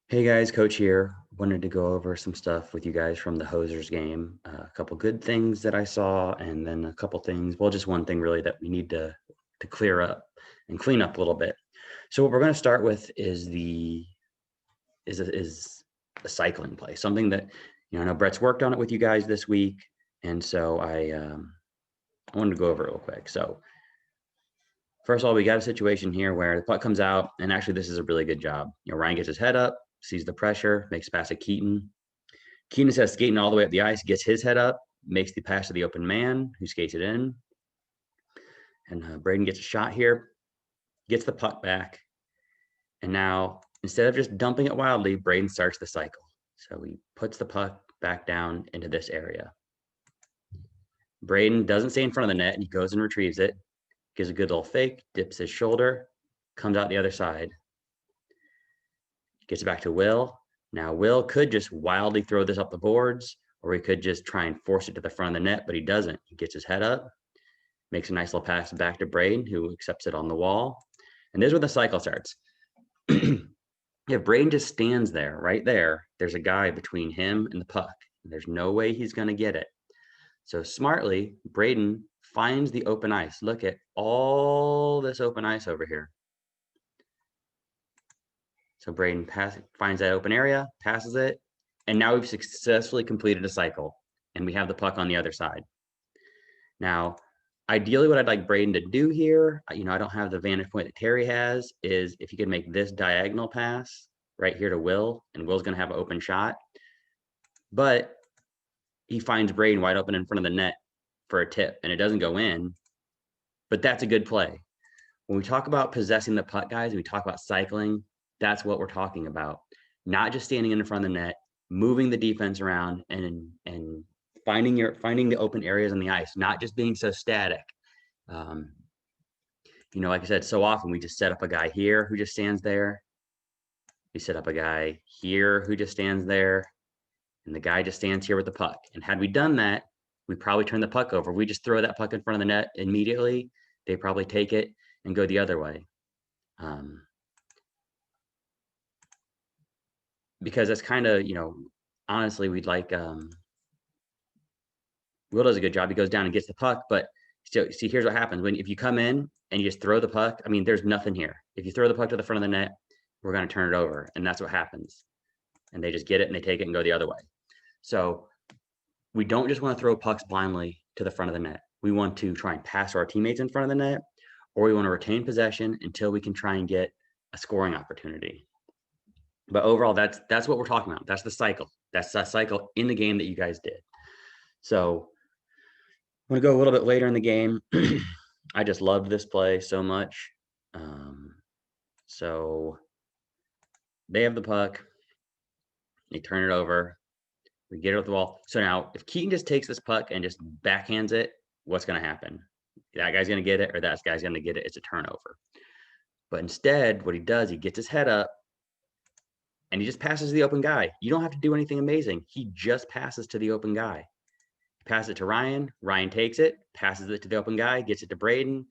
Hey guys, Coach here. Wanted to go over some stuff with you guys from the Hosers game. A couple good things that I saw, and then a couple things, well, just one thing really that we need to clear up and clean up a little bit. So what we're going to start with is a cycling play, something that I know Brett's worked on it with you guys this week, and so I wanted to go over it real quick. So first of all, we got a situation here where the puck comes out, and actually this is a really good job. Ryan gets his head up, sees the pressure, makes a pass at Keaton. Keaton says skating all the way up the ice, gets his head up, makes the pass to the open man, who skates it in. And Braden gets a shot here, gets the puck back. And now, instead of just dumping it wildly, Braden starts the cycle. So he puts the puck back down into this area. Braden doesn't stay in front of the net, and he goes and retrieves it, gives a good little fake, dips his shoulder, comes out the other side, gets it back to Will. Now, Will could just wildly throw this up the boards, or he could just try and force it to the front of the net, but he doesn't. He gets his head up, makes a nice little pass back to Braden, who accepts it on the wall. And this is where the cycle starts. If Braden just stands there, right there, there's a guy between him and the puck. There's no way he's going to get it. So smartly, Braden finds the open ice. Look at all this open ice over here. So Braden finds that open area, passes it, and now we've successfully completed a cycle, and we have the puck on the other side. Now, ideally, what I'd like Braden to do here, I don't have the vantage point that Terry has, is if he could make this diagonal pass right here to Will, and Will's going to have an open shot. But he finds Braden wide open in front of the net for a tip, and it doesn't go in. But that's a good play. When we talk about possessing the puck, guys, and we talk about cycling, that's what we're talking about. Not just standing in front of the net, moving the defense around, and finding the open areas on the ice, not just being so static. Like I said, so often we just set up a guy here who just stands there. We set up a guy here who just stands there, and the guy just stands here with the puck. And had we done that, we probably turn the puck over. We just throw that puck in front of the net immediately. They probably take it and go the other way. Because that's kind of, honestly, we'd like, Will does a good job. He goes down and gets the puck, but so see, here's what happens if you come in and you just throw the puck. I mean, there's nothing here. If you throw the puck to the front of the net, we're going to turn it over, and that's what happens. And they just get it and they take it and go the other way. So we don't just want to throw pucks blindly to the front of the net. We want to try and pass our teammates in front of the net, or we want to retain possession until we can try and get a scoring opportunity. But overall, that's what we're talking about. That's the cycle. That's that cycle in the game that you guys did. So I'm going to go a little bit later in the game. I just loved this play so much. So they have the puck. They turn it over. We get it off the wall. So now if Keaton just takes this puck and just backhands it, what's going to happen? That guy's going to get it, or that guy's going to get it. It's a turnover. But instead, what he does, he gets his head up and he just passes to the open guy. You don't have to do anything amazing. He just passes to the open guy. Pass it to Ryan. Ryan takes it, passes it to the open guy, gets it to Braden.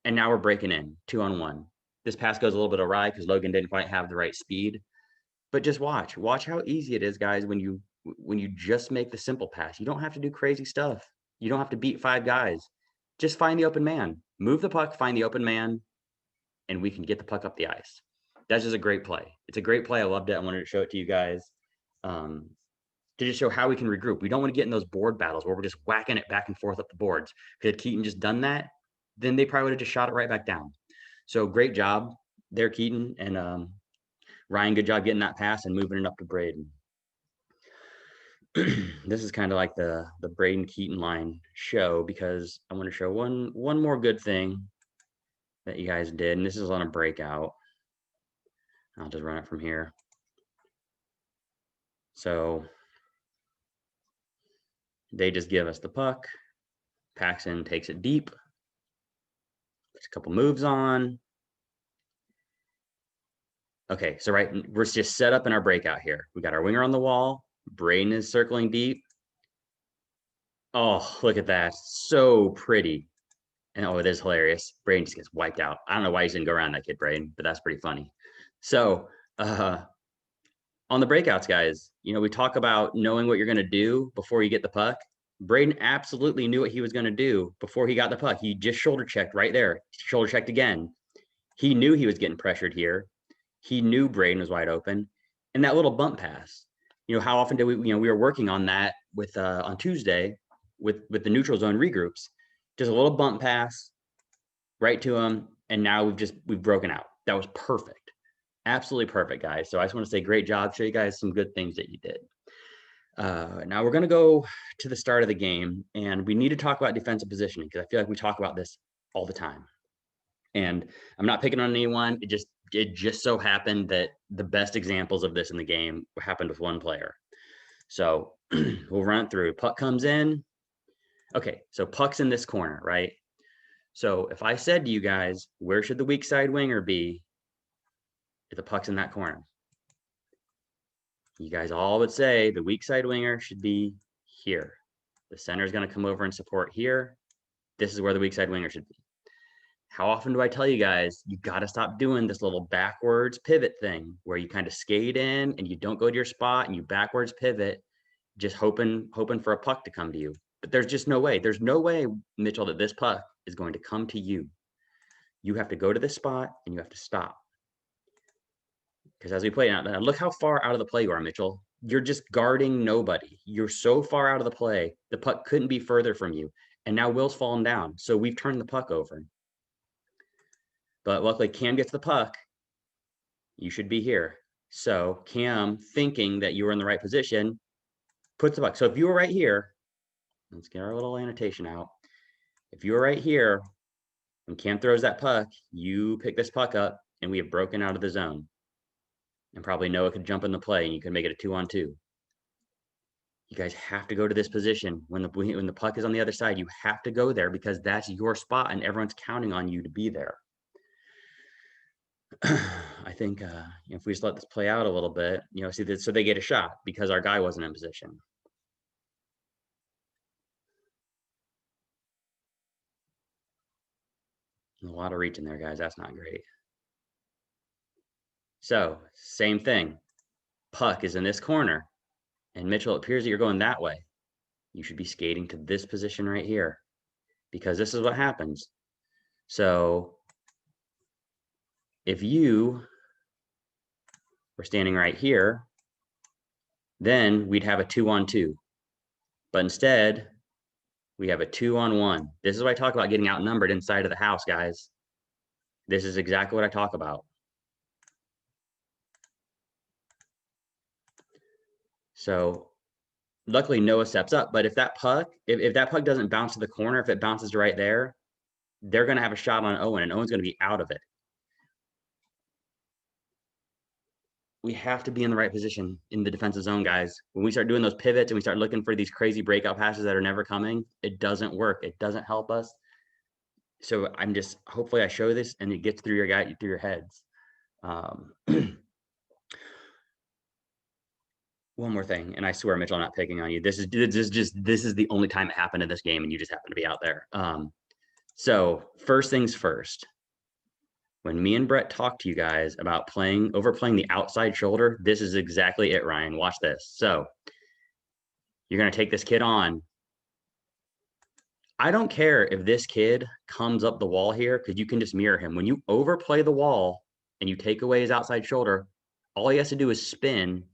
And now we're breaking in 2-on-1. This pass goes a little bit awry because Logan didn't quite have the right speed. But just watch how easy it is, guys, when you just make the simple pass. You don't have to do crazy stuff. You don't have to beat 5 guys. Just find the open man. Move the puck, find the open man, and we can get the puck up the ice. That's just a great play. It's a great play. I loved it. I wanted to show it to you guys. To just show how we can regroup. We don't want to get in those board battles where we're just whacking it back and forth up the boards. Because had Keaton just done that, then they probably would have just shot it right back down. So great job there, Keaton. And Ryan, good job getting that pass and moving it up to Braden. This is kind of like the Braden Keaton line show, because I want to show one more good thing that you guys did. And this is on a breakout. I'll just run it from here. So they just give us the puck. Paxton takes it deep. There's a couple moves on. Okay, so we're just set up in our breakout here. We got our winger on the wall. Braden is circling deep. Oh, look at that. So pretty. And it is hilarious. Braden just gets wiped out. I don't know why he didn't go around that kid, Braden, but that's pretty funny. So on the breakouts, guys, you know, we talk about knowing what you're going to do before you get the puck. Braden absolutely knew what he was going to do before he got the puck. He just shoulder checked right there, shoulder checked again. He knew he was getting pressured here. He knew Braden was wide open. And that little bump pass, you know, how often do we, you know, we were working on that with on Tuesday with the neutral zone regroups, just a little bump pass right to him. And now we've broken out. That was perfect. Absolutely perfect, guys. So I just want to say great job. Show you guys some good things that you did. Now we're going to go to the start of the game, and we need to talk about defensive positioning because I feel like we talk about this all the time. And I'm not picking on anyone. It just so happened that the best examples of this in the game happened with one player. So we'll run it through. Puck comes in. Okay, so puck's in this corner, right? So if I said to you guys, where should the weak side winger be if the puck's in that corner? You guys all would say the weak side winger should be here. The center is going to come over and support here. This is where the weak side winger should be. How often do I tell you guys, you got to stop doing this little backwards pivot thing where you kind of skate in and you don't go to your spot and you backwards pivot, just hoping for a puck to come to you. But there's just no way. There's no way, Mitchell, that this puck is going to come to you. You have to go to this spot and you have to stop. Because as we play now, look how far out of the play you are, Mitchell. You're just guarding nobody. You're so far out of the play. The puck couldn't be further from you. And now Will's fallen down. So we've turned the puck over. But luckily, Cam gets the puck. You should be here. So Cam, thinking that you were in the right position, puts the puck. So if you were right here, let's get our little annotation out. If you were right here, when Cam throws that puck, you pick this puck up, and we have broken out of the zone. And probably Noah could jump in the play and you can make it a 2-on-2. You guys have to go to this position. When the puck is on the other side, you have to go there because that's your spot and everyone's counting on you to be there. I think if we just let this play out a little bit, you know, see this, so they get a shot because our guy wasn't in position. A lot of reach in there, guys. That's not great. So same thing. Puck is in this corner. And Mitchell, it appears that you're going that way. You should be skating to this position right here because this is what happens. So if you were standing right here, then we'd have a 2-on-2. But instead, we have a 2-on-1. This is what I talk about getting outnumbered inside of the house, guys. This is exactly what I talk about. So luckily Noah steps up, but if that puck, if that puck doesn't bounce to the corner, if it bounces right there, they're going to have a shot on Owen and Owen's going to be out of it. We have to be in the right position in the defensive zone, guys. When we start doing those pivots and we start looking for these crazy breakout passes that are never coming, it doesn't work. It doesn't help us. So I'm just, hopefully I show this and it gets through your heads. One more thing, and I swear, Mitchell, I'm not picking on you. This is the only time it happened in this game, and you just happen to be out there. So first things first, when me and Brett talked to you guys about overplaying the outside shoulder, this is exactly it, Ryan. Watch this. So you're going to take this kid on. I don't care if this kid comes up the wall here because you can just mirror him. When you overplay the wall and you take away his outside shoulder, all he has to do is spin,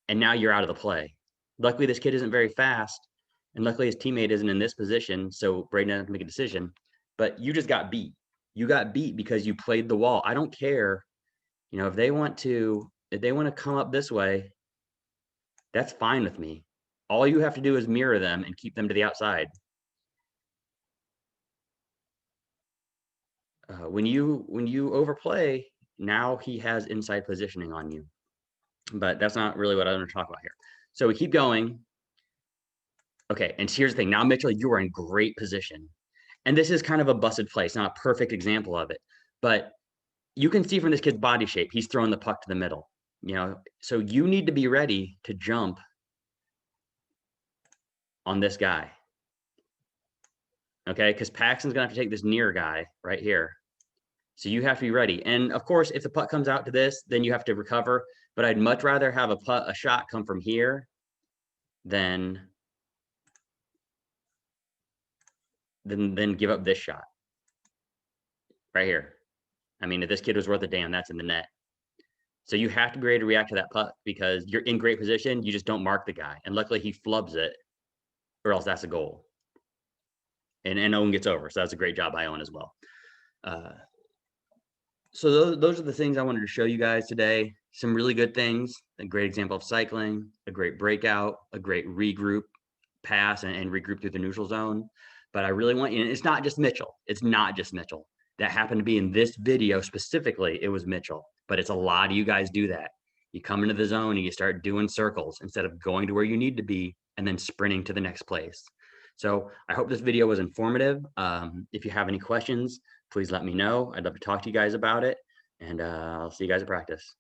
and now you're out of the play. Luckily, this kid isn't very fast, and luckily his teammate isn't in this position, so Braden doesn't have to make a decision. But you just got beat. You got beat because you played the wall. I don't care, you know, if they want to come up this way, that's fine with me. All you have to do is mirror them and keep them to the outside. When you overplay, now he has inside positioning on you. But that's not really what I'm going to talk about here. So we keep going. Okay, and here's the thing. Now, Mitchell, you are in great position. And this is kind of a busted play. It's not a perfect example of it. But you can see from this kid's body shape, he's throwing the puck to the middle. You know, so you need to be ready to jump on this guy. Okay, because Paxton's going to have to take this near guy right here. So you have to be ready. And of course, if the puck comes out to this, then you have to recover. but I'd much rather have a shot come from here than give up this shot right here. I mean, if this kid was worth a damn, that's in the net. So you have to be ready to react to that puck because you're in great position. You just don't mark the guy. And luckily he flubs it, or else that's a goal. And Owen gets over. So that's a great job by Owen as well. So those are the things I wanted to show you guys today. Some really good things, a great example of cycling, a great breakout, a great regroup pass and regroup through the neutral zone. But I really want you, and it's not just Mitchell. It's not just Mitchell. That happened to be in this video specifically, it was Mitchell. But it's a lot of you guys do that. You come into the zone and you start doing circles instead of going to where you need to be and then sprinting to the next place. So I hope this video was informative. If you have any questions, please let me know. I'd love to talk to you guys about it. And I'll see you guys at practice.